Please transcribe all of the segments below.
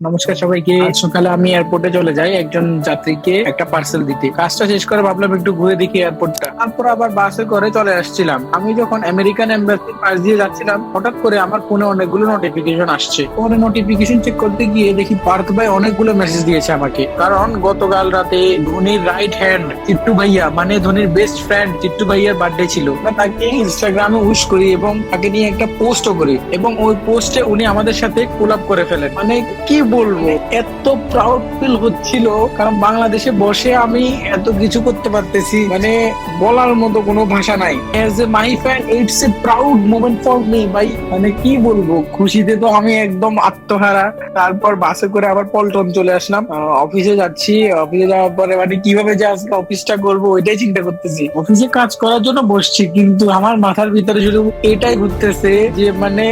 নমস্কার সবাইকে। আজ সকালে আমি এয়ারপোর্টে চলে যাই একজন যাত্রীকে একটা পার্সেল দিতে। কাজটা শেষ করে ভাবলাম একটু ঘুরে দেখি এয়ারপোর্টটা। তারপর আবার বাসে করে চলে আসছিলাম। আমি যখন আমেরিকান এম্বাসির পাশ দিয়ে যাচ্ছিলাম, হঠাৎ করে আমার ফোনে অনেকগুলো নোটিফিকেশন আসছে। ফোনে নোটিফিকেশন চেক করতে গিয়ে দেখি পার্থ ভাই অনেকগুলো মেসেজ দিয়েছে আমাকে। কারণ গতকাল রাতে ধোনির রাইট হ্যান্ড চিট্টু ভাইয়া, মানে ধোনির বেস্ট ফ্রেন্ড চিট্টু ভাইয়ার বার্থডে ছিল। তাকে ইনস্টাগ্রামে উইশ করি এবং তাকে নিয়ে একটা পোস্টও করি, এবং ওই পোস্টে উনি আমাদের সাথে কোলাপ করে ফেলেন। মানে কি বলবো, এত প্রাউড ফিল হচ্ছিল, কারণ বাংলাদেশে বসে আমি এত কিছু করতে পারতেছি, মানে বলার মতো কোনো ভাষা নাই। As a my fan it's a proud moment for me ভাই। মানে কি বলবো, খুশিতে তো আমি একদম আত্মহারা। তারপর বাসে করে আবার পল্টন চলে আসলাম, অফিসে যাচ্ছি। অফিসে যাওয়ার পরে মানে কিভাবে যে আজকে অফিসটা করবো ওইটাই চিন্তা করতেছি। অফিসে কাজ করার জন্য বসছি, কিন্তু আমার মাথার ভিতরে শুধু এটাই ঘুরতেছে যে মানে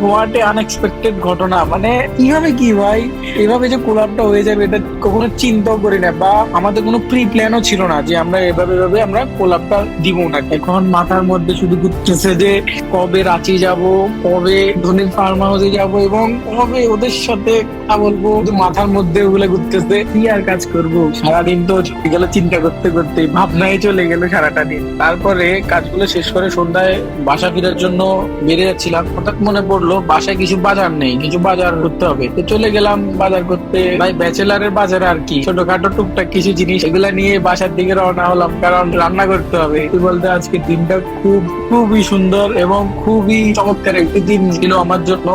হোয়াট এ আনএক্সপেক্টেড ঘটনা। মানে কিভাবে কি ভাই, এভাবে যে কোলাপটা হয়ে যাবে এটা কখনো চিন্তাও করি না, বা আমাদের কোনো প্রি প্ল্যানও ছিল না যে আমরা এভাবে আমরা কোলাপটা দিব না। এখন মাথার মধ্যে শুধু ঘুরতেছে যে কবে রাঁচি যাব, কবে ধোনির ফার্ম হাউসে যাব, এবং কবে ওদের সাথে কথা বলবো। শুধু মাথার মধ্যে ওগুলো ঘুরতেছে। কি আর কাজ করব, সারাদিন তো চলে গেল চিন্তা করতে করতে, ভাবনায় চলে গেল সারাটা দিন। তারপরে কাজগুলো শেষ করে সন্ধ্যায় বাসা ফেরার জন্য বেরিয়ে যাচ্ছিলাম। হঠাৎ মনে পড়লো বাসায় কিছু বাজার নেই, কিছু বাজার করতে হবে। তো চলে গেলাম বাজার করতে। ভাই ব্যাচেলারের বাজারে আর কি, ছোটখাটো টুকটাক কিছু জিনিস এগুলা নিয়ে বাসার দিকে রওনা হলাম, কারণ রান্না করতে হবে। কি বলতে আজকে দিনটা খুবই সুন্দর এবং খুবই চমৎকার একটি দিন ছিল আমার জন্য।